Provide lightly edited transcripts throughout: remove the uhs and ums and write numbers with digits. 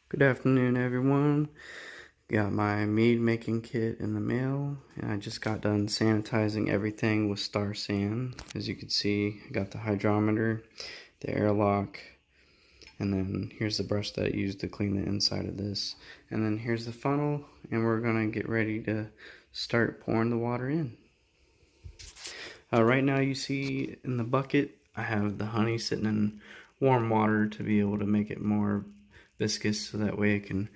Good afternoon, everyone. Got my mead making kit in the mail, and I just got done sanitizing everything with Star San. As you can see, I got the hydrometer, the airlock, and then here's the brush that I used to clean the inside of this. And then here's the funnel, and we're gonna get ready to start pouring the water in. Right now you see in the bucket, I have the honey sitting in warm water to be able to make it more viscous so that way it can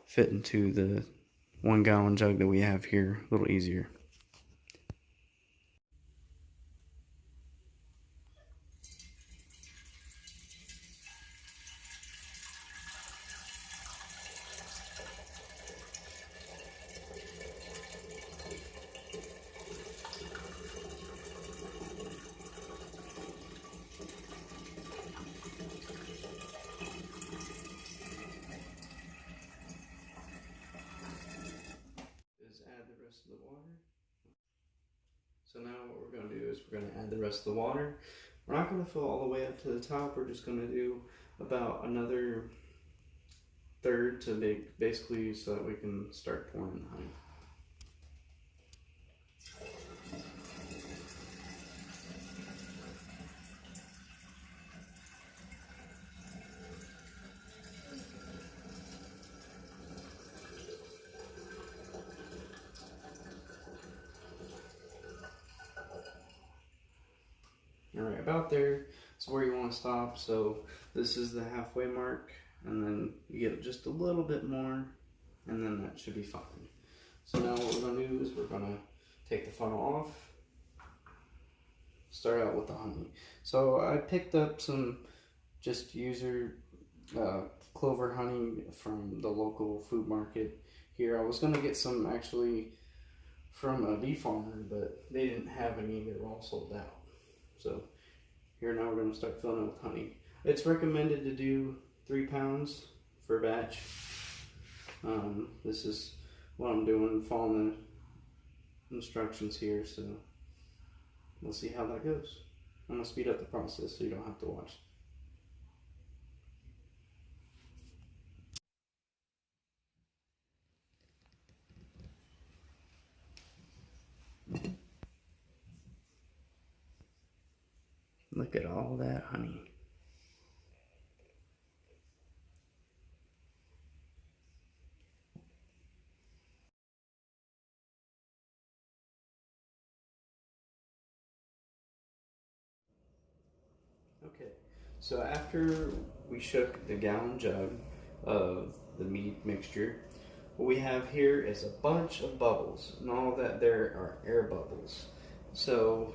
fit into the 1 gallon jug that we have here a little easier. Is add the rest of the water. So now what we're going to do is we're going to add the rest of the water. We're not going to fill all the way up to the top. We're just going to do about another third to make basically so that we can start pouring the honey. Alright, about there is where you want to stop. So this is the halfway mark, and then you get just a little bit more, and then that should be fine. So now what we're going to do is we're going to take the funnel off, start out with the honey. So I picked up some just user clover honey from the local food market here. I was going to get some actually from a bee farmer, but they didn't have any. They were all sold out. So here now we're going to start filling it with honey. It's recommended to do 3 pounds for a batch. This is what I'm doing, following the instructions here, so we'll see how that goes. I'm going to speed up the process so you don't have to watch. Look at all that honey. Okay, so after we shook the gallon jug of the mead mixture, what we have here is a bunch of bubbles, and all that there are air bubbles. So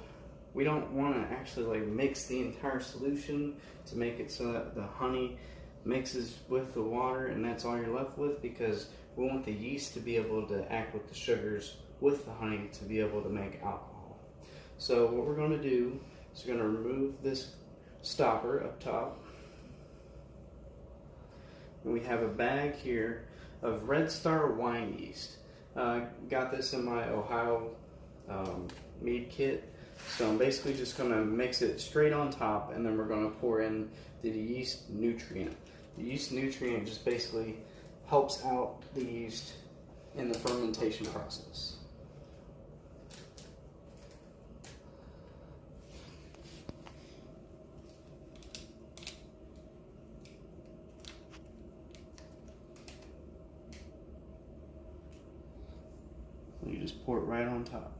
we don't want to actually like mix the entire solution to make it so that the honey mixes with the water and that's all you're left with, because we want the yeast to be able to act with the sugars with the honey to be able to make alcohol. So what we're going to do is we're going to remove this stopper up top, and we have a bag here of Red Star wine yeast. Got this in my Ohio mead kit. So I'm basically just going to mix it straight on top, and then we're going to pour in the yeast nutrient. The yeast nutrient just basically helps out the yeast in the fermentation process. You just pour it right on top.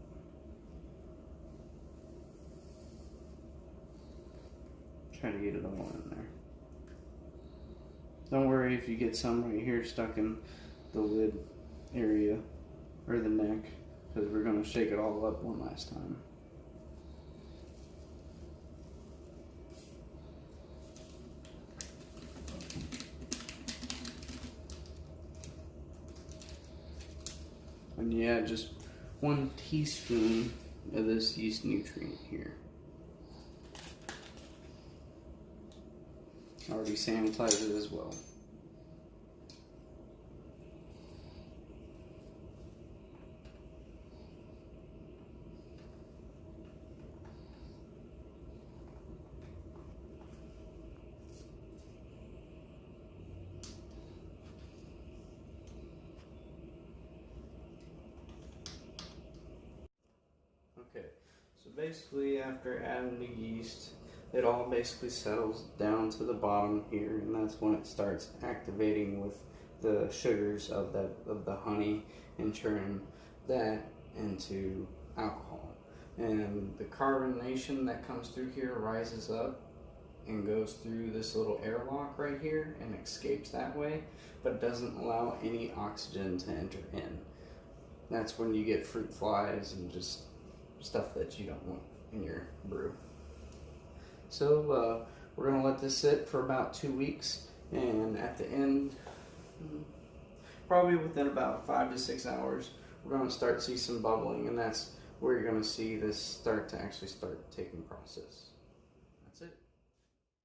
Try to get it all in there. Don't worry if you get some right here stuck in the lid area or the neck, because we're going to shake it all up one last time. And yeah, just 1 teaspoon of this yeast nutrient here. Already sanitized it as well. basically after adding the yeast, it all basically settles down to the bottom here, and that's when it starts activating with the sugars of the honey and turning that into alcohol. And the carbonation that comes through here rises up and goes through this little airlock right here and escapes that way, but doesn't allow any oxygen to enter in. That's when you get fruit flies and just stuff that you don't want in your brew. So we're going to let this sit for about 2 weeks, and at the end, probably within about 5 to 6 hours, we're going to start to see some bubbling, and that's where you're going to see this start taking process.